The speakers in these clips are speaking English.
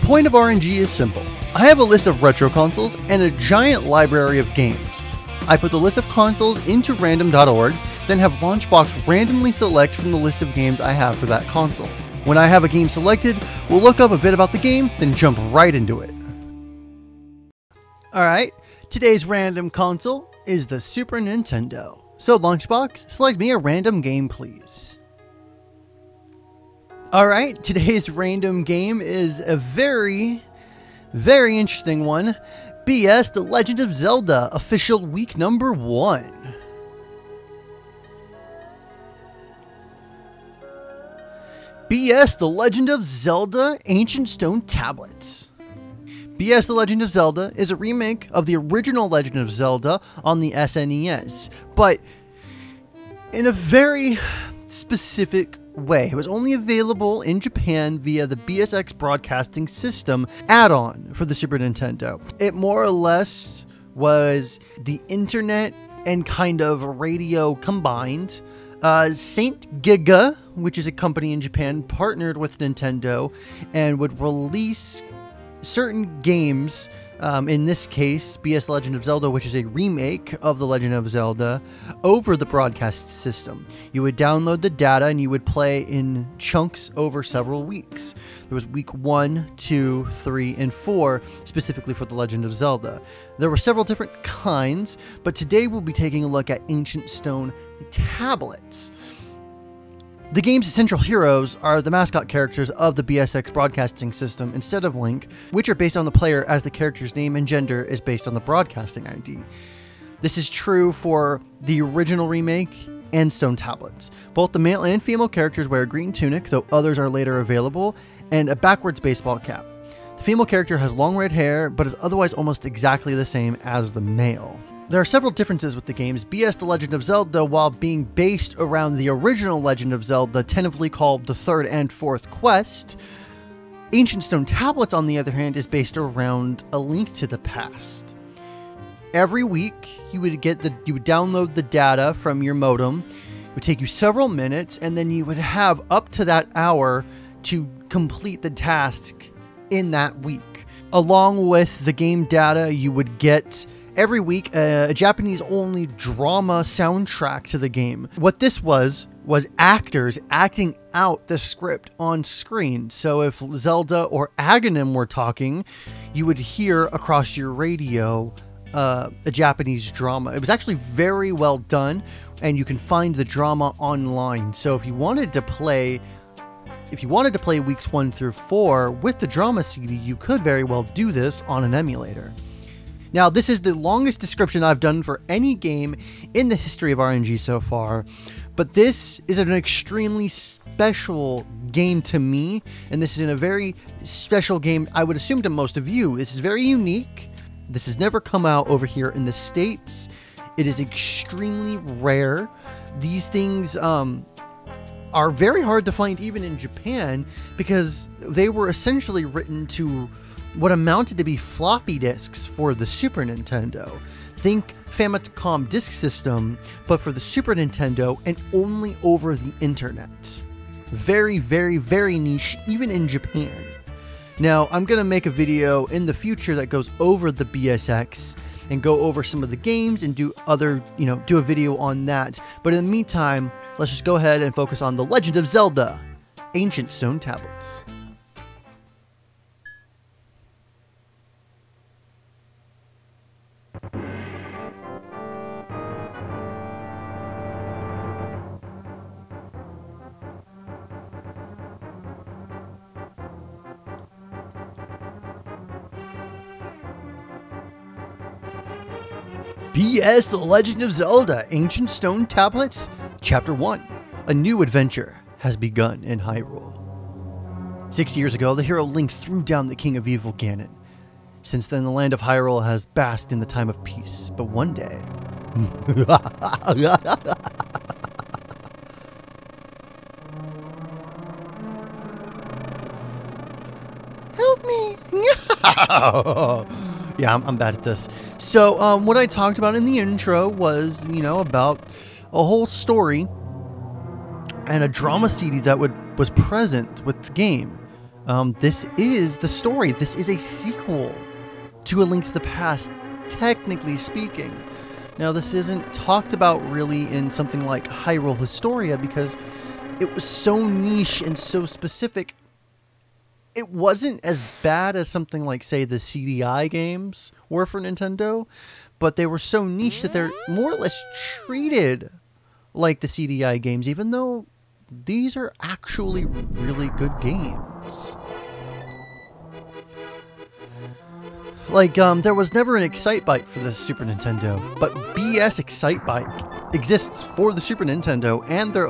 point of RNG is simple. I have a list of retro consoles and a giant library of games. I put the list of consoles into random.org, then have Launchbox randomly select from the list of games I have for that console. When I have a game selected, we'll look up a bit about the game, then jump right into it. Alright, today's random console is the Super Nintendo. So Launchbox, select me a random game please. Alright, today's random game is a very interesting one. BS The Legend of Zelda, official week number 1. BS The Legend of Zelda, Ancient Stone Tablets. BS The Legend of Zelda is a remake of the original Legend of Zelda on the SNES, but in a very specific way. It was only available in Japan via the BSX Broadcasting System add-on for the Super Nintendo. It more or less was the internet and kind of radio combined. Saint Giga, which is a company in Japan, partnered with Nintendo and would release certain games, in this case, BS Legend of Zelda, which is a remake of The Legend of Zelda, over the broadcast system. You would download the data and you would play in chunks over several weeks. There was week 1, 2, 3, and 4, specifically for The Legend of Zelda. There were several different kinds, but today we'll be taking a look at Ancient Stone Tablets. The game's essential heroes are the mascot characters of the BSX Broadcasting System instead of Link, which are based on the player as the character's name and gender is based on the broadcasting ID. This is true for the original remake and Stone Tablets. Both the male and female characters wear a green tunic, though others are later available, and a backwards baseball cap. The female character has long red hair, but is otherwise almost exactly the same as the male. There are several differences with the games. BS The Legend of Zelda, while being based around the original Legend of Zelda, tentatively called the third and fourth quest, Ancient Stone Tablets, on the other hand, is based around A Link to the Past. Every week, you would download the data from your modem. It would take you several minutes, and then you would have up to that hour to complete the task in that week. Along with the game data, you would get every week a Japanese-only drama soundtrack to the game. What this was actors acting out the script on screen. So if Zelda or Aghanim were talking, you would hear across your radio a Japanese drama. It was actually very well done, and you can find the drama online. So if you wanted to play weeks 1 through 4 with the drama CD, you could very well do this on an emulator. Now, this is the longest description I've done for any game in the history of RNG so far, but this is an extremely special game to me, and this is a very special game, I would assume, to most of you. This is very unique. This has never come out over here in the States. It is extremely rare. These things are very hard to find even in Japan because they were essentially written to what amounted to be floppy disks for the Super Nintendo. Think Famicom Disk System, but for the Super Nintendo and only over the internet. Very niche, even in Japan. Now, I'm going to make a video in the future that goes over the BSX and go over some of the games and do a video on that. But in the meantime, let's just go ahead and focus on The Legend of Zelda, Ancient Stone Tablets. BS The Legend of Zelda, Ancient Stone Tablets, Chapter 1. A new adventure has begun in Hyrule. 6 years ago, the hero Link threw down the King of Evil Ganon. Since then, the land of Hyrule has basked in the time of peace. But one day... Help me! Yeah, I'm bad at this. So, what I talked about in the intro was, about a whole story and a drama CD that was present with the game. This is the story. This is a sequel to A Link to the Past, technically speaking. Now, this isn't talked about really in something like Hyrule Historia because it was so niche and so specific. It wasn't as bad as something like, say, the CDI games were for Nintendo, but they were so niche that they're more or less treated like the CDI games, even though these are actually really good games. Like, there was never an Excitebike for the Super Nintendo, but BS Excitebike exists for the Super Nintendo, and there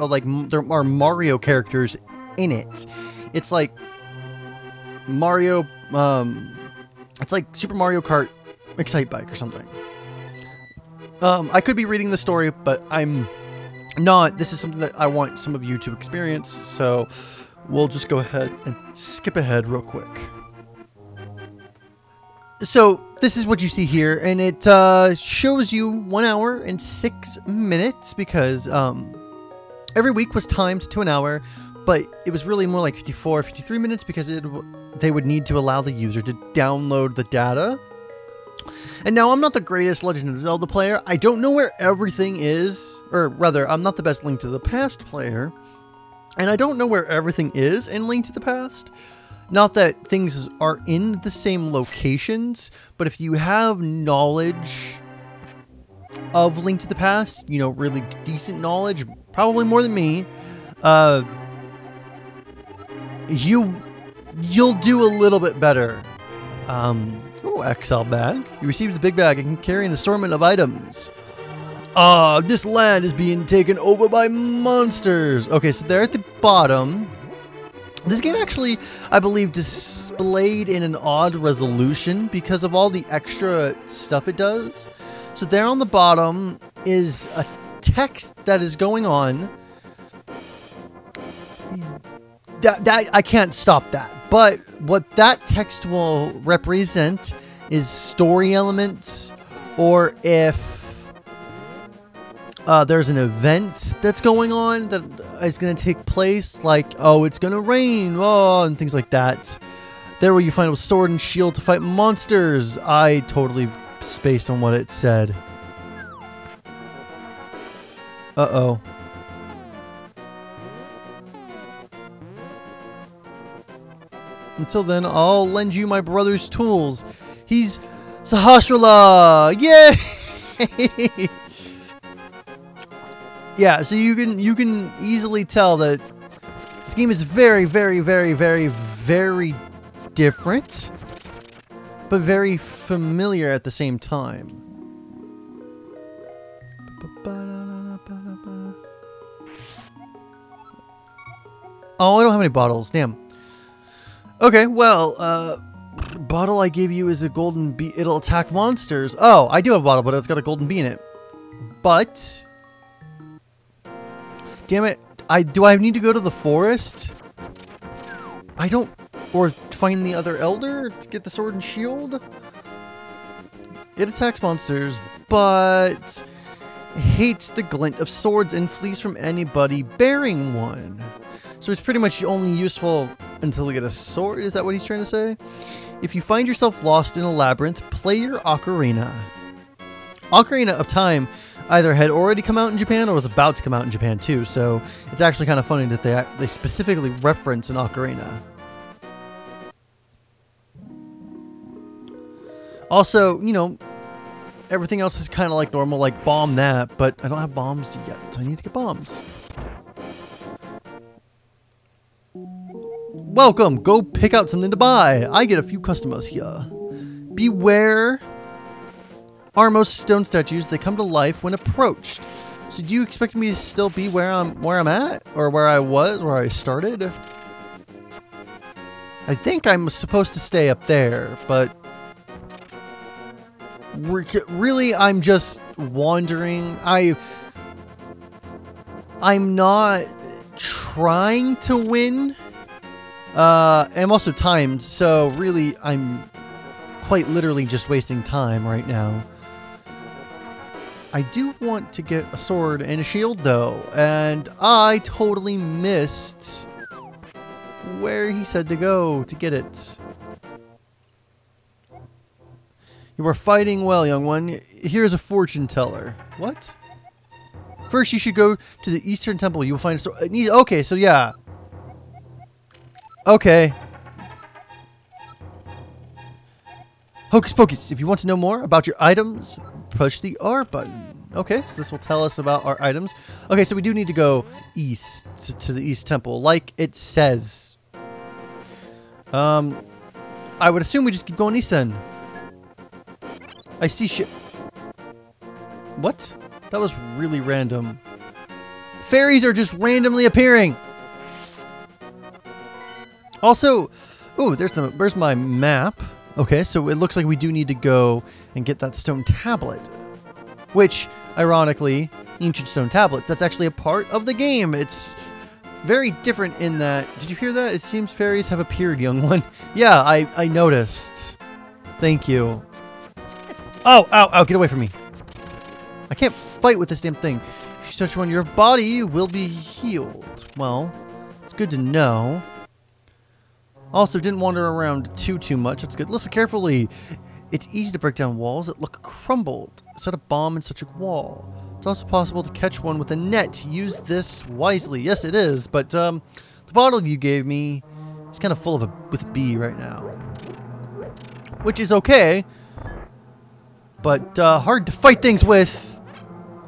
are Mario characters in it. It's like Mario, it's like Super Mario Kart Excitebike or something. I could be reading the story, but I'm not. This is something that I want some of you to experience, so we'll just go ahead and skip ahead real quick. So this is what you see here, and it shows you 1 hour and 6 minutes because every week was timed to an hour, but it was really more like 54, 53 minutes because they would need to allow the user to download the data. And now, I'm not the greatest Legend of Zelda player. I don't know where everything is, or rather, I'm not the best Link to the Past player, and I don't know where everything is in Link to the Past. Not that things are in the same locations, but if you have knowledge of Link to the Past, you know, really decent knowledge, probably more than me, you'll do a little bit better. Oh, XL bag. You received the big bag and can carry an assortment of items. This land is being taken over by monsters. Okay, so they're at the bottom. This game actually, I believe, displayed in an odd resolution because of all the extra stuff it does. So there on the bottom is a text that is going on. That I can't stop that. But what that text will represent is story elements, or if there's an event that's going on that is going to take place, like, oh, it's going to rain, oh, and things like that. There where you find a sword and shield to fight monsters. I totally spaced on what it said. Uh-oh. Until then, I'll lend you my brother's tools. He's Sahasrara! Yay! Yeah, so you can easily tell that this game is very, very, very, very, very different, but very familiar at the same time. Oh, I don't have any bottles. Damn. Okay, well, bottle I gave you is a golden bee. It'll attack monsters. Oh, I do have a bottle, but it's got a golden bee in it. But damn it, do I need to go to the forest? I don't, or find the other elder to get the sword and shield? It attacks monsters, but hates the glint of swords and flees from anybody bearing one. So it's pretty much only useful until we get a sword. Is that what he's trying to say? If you find yourself lost in a labyrinth, play your Ocarina. Ocarina of Time either had already come out in Japan or was about to come out in Japan too, so it's actually kind of funny that they specifically reference an Ocarina. Also, you know, everything else is kind of like normal, like bomb that, but I don't have bombs yet. I need to get bombs. Welcome, go pick out something to buy. I get a few customers here. Beware Armos stone statues, they come to life when approached. So do you expect me to still be where I'm at? Or where I was, where I started? I think I'm supposed to stay up there, but really I'm just wandering. I'm not trying to win. I'm also timed, so really I'm quite literally just wasting time right now. I do want to get a sword and a shield though, and I totally missed where he said to go to get it. You are fighting well, young one. Here's a fortune teller. What? First, you should go to the Eastern Temple. You will find a store. Okay, so yeah. Okay. Hocus pocus. If you want to know more about your items, push the R button. Okay, so this will tell us about our items. Okay, so we do need to go east to the East Temple, like it says. I would assume we just keep going east then. I see shit. What? That was really random. Fairies are just randomly appearing. Also, ooh, there's my map. Okay, so it looks like we do need to go and get that stone tablet. Which, ironically, ancient stone tablets, that's actually a part of the game. It's very different in that... Did you hear that? It seems fairies have appeared, young one. Yeah, I noticed. Thank you. Oh, ow, ow, get away from me. I can't fight with this damn thing. If you touch one, your body will be healed. Well, it's good to know. Also, didn't wander around too much. That's good. Listen carefully. It's easy to break down walls that look crumbled. Set a bomb in such a wall. It's also possible to catch one with a net. Use this wisely. Yes, it is. But the bottle you gave me is kind of full with a bee right now, which is okay, but hard to fight things with.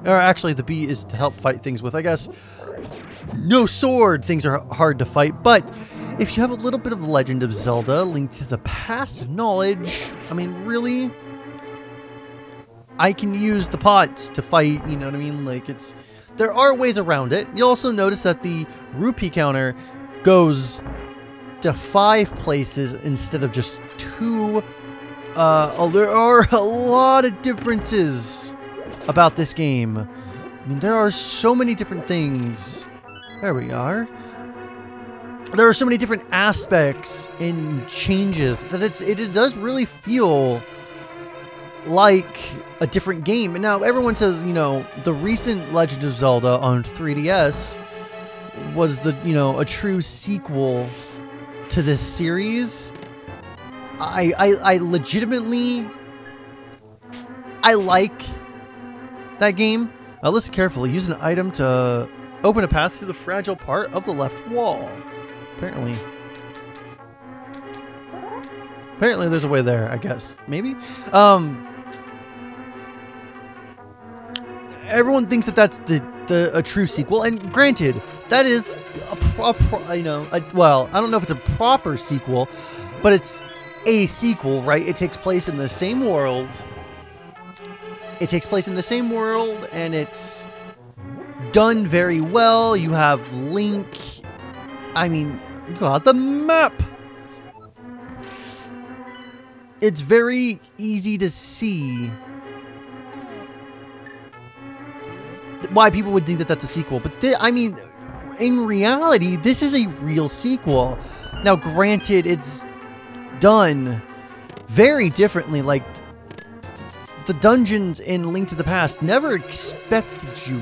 Or actually, the bee is to help fight things with, I guess. No sword. Things are hard to fight, but if you have a little bit of Legend of Zelda, Link to the Past knowledge, I mean, really, I can use the pots to fight, you know what I mean? Like, there are ways around it. You'll also notice that the rupee counter goes to 5 places instead of just 2. There are a lot of differences about this game. I mean, there are so many different things. There we are. There are so many different aspects and changes that it does really feel like a different game. And now everyone says, you know, the recent Legend of Zelda on 3DS was a true sequel to this series. I legitimately, I like that game. Listen carefully. Use an item to open a path through the fragile part of the left wall. Apparently there's a way there, I guess. Maybe? Everyone thinks that that's a true sequel, and granted, that is well, I don't know if it's a proper sequel, but it's a sequel, right? It takes place in the same world. And it's done very well. You have Link. I mean, you got the map. It's very easy to see why people would think that that's a sequel. But I mean, in reality, this is a real sequel. Now, granted, it's done very differently. Like, the dungeons in Link to the Past never expected you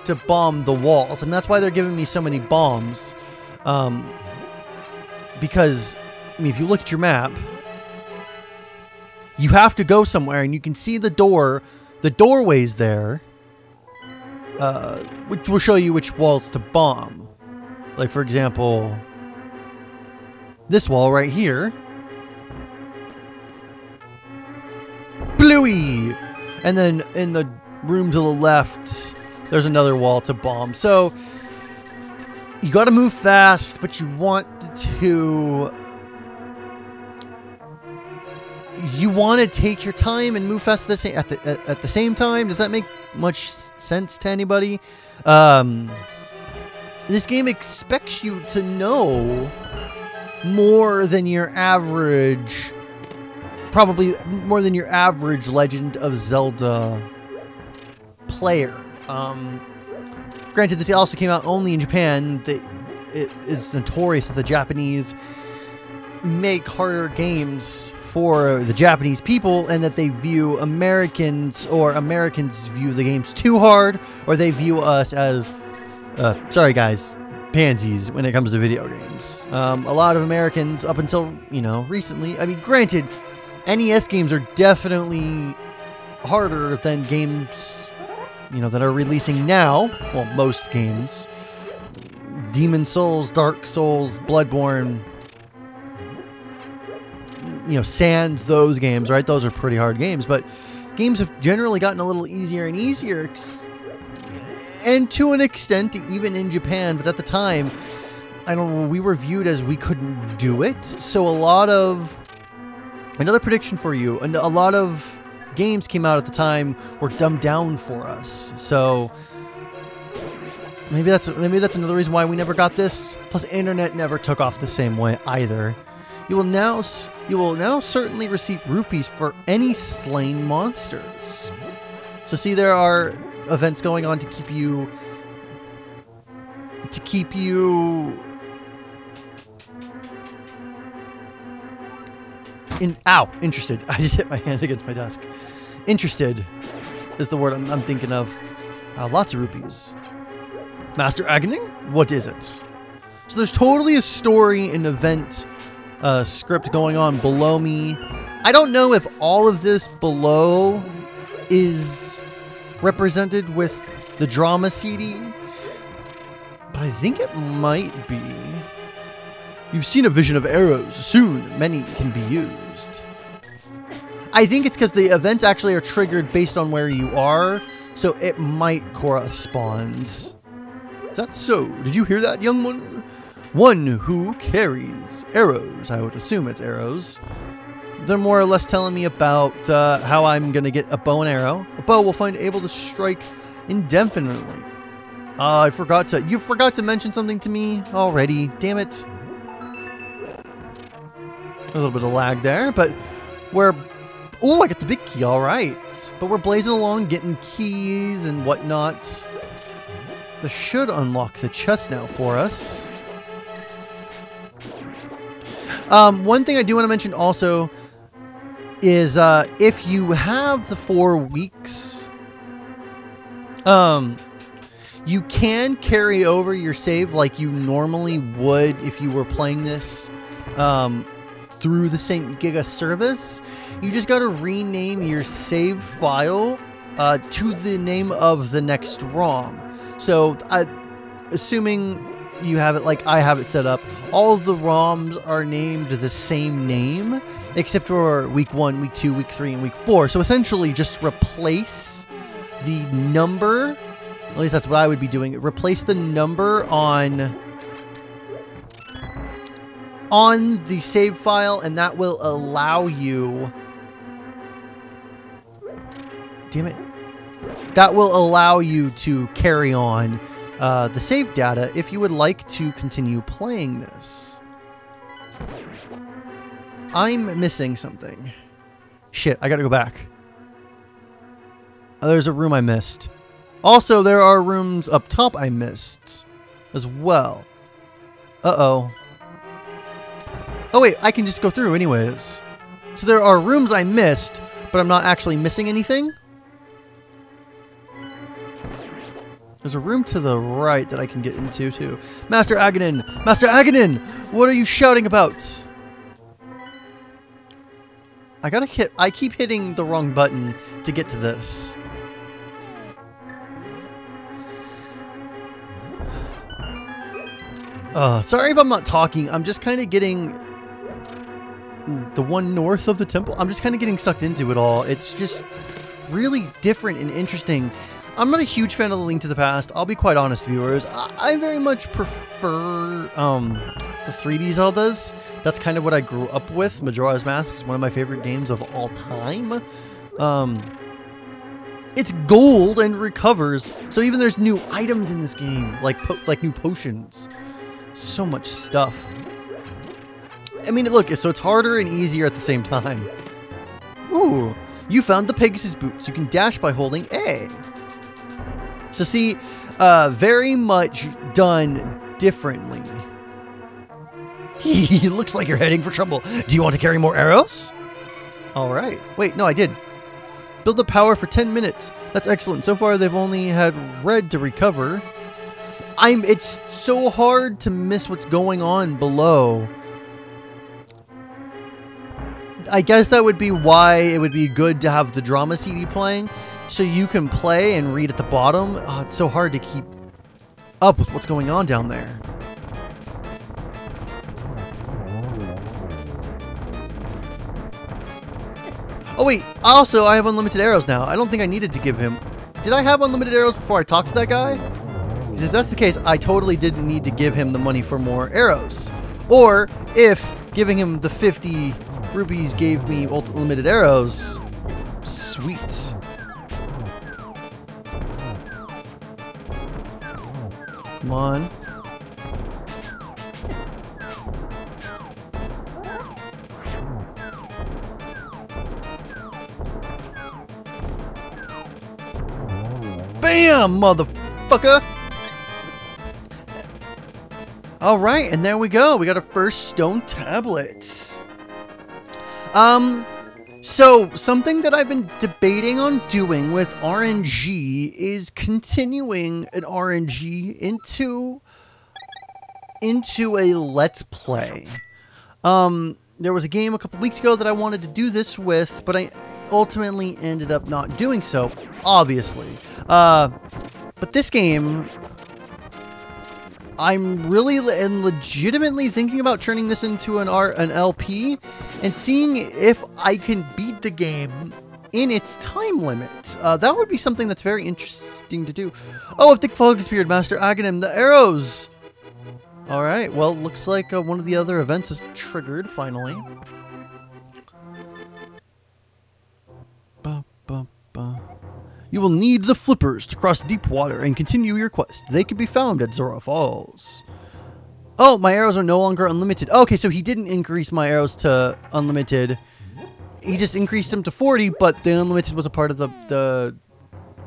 to bomb the walls. And that's why they're giving me so many bombs. Because, I mean, if you look at your map, you have to go somewhere, and you can see the doorways there, which will show you which walls to bomb. Like, for example, this wall right here. Bluey! And then in the room to the left, there's another wall to bomb. So, you gotta move fast, but you want to... You want to take your time and move fast at the same time. Does that make much sense to anybody? This game expects you to know more than your average, probably more than your average Legend of Zelda player. Granted, this also came out only in Japan. It's notorious that the Japanese make harder games for the Japanese people, and that they view Americans view the games too hard, or they view us as sorry guys, pansies when it comes to video games. A lot of Americans, up until, you know, recently, I mean, granted, NES games are definitely harder than games, you know, that are releasing now. Well, most games. Demon Souls, Dark Souls, Bloodborne, you know, Sans, those games, right? Those are pretty hard games, but games have generally gotten a little easier and easier, and to an extent, even in Japan, but at the time, I don't know, we were viewed as we couldn't do it, so a lot of, another prediction for you, and a lot of games came out at the time were dumbed down for us, so maybe that's another reason why we never got this. Plus, internet never took off the same way either. You will now certainly receive rupees for any slain monsters. So see, there are events going on to keep you interested. I just hit my hand against my desk. Interested is the word I'm thinking of. Lots of rupees. Master Agony? What is it? So there's totally a story and event script going on below me. I don't know if all of this below is represented with the drama CD, but I think it might be. You've seen a vision of arrows. Soon, many can be used. I think it's because the events actually are triggered based on where you are, so it might correspond. Is that so? Did you hear that, young one? One who carries arrows. I would assume it's arrows. They're more or less telling me about how I'm going to get a bow and arrow. A bow will find able to strike indefinitely. You forgot to mention something to me already. Damn it. A little bit of lag there, but we're... Oh, I got the big key, all right. But we're blazing along, getting keys and whatnot. This should unlock the chest now for us. One thing I do want to mention also is if you have the 4 weeks, you can carry over your save like you normally would if you were playing this through the St. Giga service. You just got to rename your save file to the name of the next ROM. So, assuming you have it like I have it set up, all of the ROMs are named the same name, except for week 1, week 2, week 3, and week 4. So essentially just replace the number, at least that's what I would be doing, replace the number on the save file, and that will allow you... Damn it. That will allow you to carry on the save data if you would like to continue playing this. I'm missing something. Shit, I gotta go back. Oh, there's a room I missed. Also, there are rooms up top I missed as well. Uh-oh. Oh wait, I can just go through anyways. So there are rooms I missed, but I'm not actually missing anything. There's a room to the right that I can get into too. Master Aghanim! Master Aghanim! What are you shouting about? I keep hitting the wrong button to get to this. Sorry if I'm not talking. I'm just kind of getting the one north of the temple. I'm just kind of getting sucked into it all. It's just really different and interesting. I'm not a huge fan of The Link to the Past. I'll be quite honest, viewers. I very much prefer the 3D Zeldas. That's kind of what I grew up with. Majora's Mask is one of my favorite games of all time. It's gold and recovers, so even there's new items in this game, like new potions. So much stuff. I mean, look, so it's harder and easier at the same time. Ooh, you found the Pegasus boots. You can dash by holding A. So see, very much done differently. Looks like you're heading for trouble. Do you want to carry more arrows? All right. Wait, no, I did. Build the power for 10 minutes. That's excellent. So far, they've only had red to recover. It's so hard to miss what's going on below. I guess that would be why it would be good to have the drama CD playing, so you can play and read at the bottom. Oh, it's so hard to keep up with what's going on down there. Oh wait, also I have unlimited arrows now. I don't think I needed to give him... Did I have unlimited arrows before I talked to that guy? Because if that's the case, I totally didn't need to give him the money for more arrows. Or if giving him the 50 rupees gave me unlimited arrows, sweet. Come on. Bam, motherfucker! Alright, and there we go. We got our first stone tablet. So something that I've been debating on doing with RNG is continuing an RNG into a Let's Play. There was a game a couple weeks ago that I wanted to do this with, but I ultimately ended up not doing so, obviously. But this game, I'm really and legitimately thinking about turning this into an LP and seeing if I can beat the game in its time limit. That would be something that's very interesting to do. Oh, a thick fog has appeared, Master Aghanim, the arrows! Alright, well, looks like one of the other events is triggered, finally. You will need the flippers to cross deep water and continue your quest. They can be found at Zora Falls. Oh, my arrows are no longer unlimited. Okay, so he didn't increase my arrows to unlimited. He just increased them to 40, but the unlimited was a part of the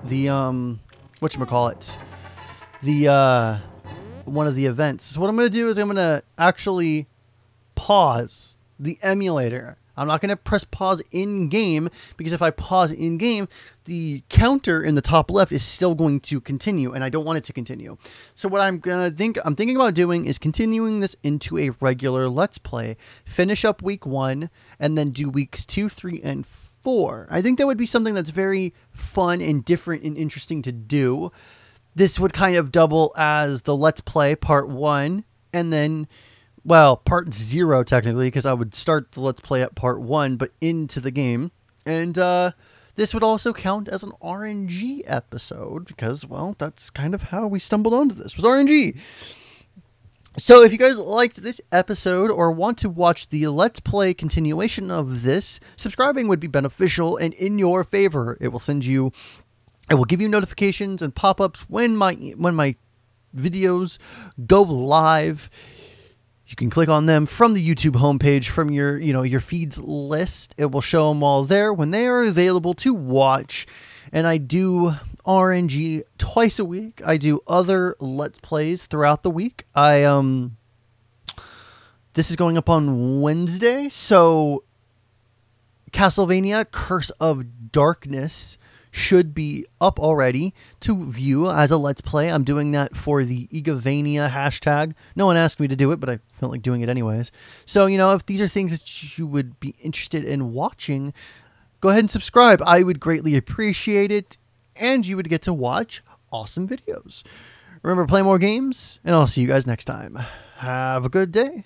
whatchamacallit? One of the events. So what I'm going to do is I'm going to actually pause the emulator. I'm not going to press pause in-game, because if I pause in-game, the counter in the top left is still going to continue, and I don't want it to continue. So what I'm thinking about doing is continuing this into a regular Let's Play, finish up week 1, and then do weeks 2, 3, and 4. I think that would be something that's very fun and different and interesting to do. This would kind of double as the Let's Play part 1, and then... well, part 0 technically, because I would start the Let's Play at part 1, but into the game. And this would also count as an RNG episode, because, well, that's kind of how we stumbled onto this, was RNG. So if you guys liked this episode or want to watch the Let's Play continuation of this, subscribing would be beneficial and in your favor. It will give you notifications and pop-ups when my videos go live. You can click on them from the YouTube homepage, from your feeds list. It will show them all there when they are available to watch. And I do RNG twice a week. I do other Let's Plays throughout the week. This is going up on Wednesday, so Castlevania Curse of Darkness should be up already to view as a Let's Play. I'm doing that for the Egavania hashtag. No one asked me to do it, but I felt like doing it anyways. So, if these are things that you would be interested in watching, go ahead and subscribe. I would greatly appreciate it, and you would get to watch awesome videos. Remember, play more games, and I'll see you guys next time. Have a good day.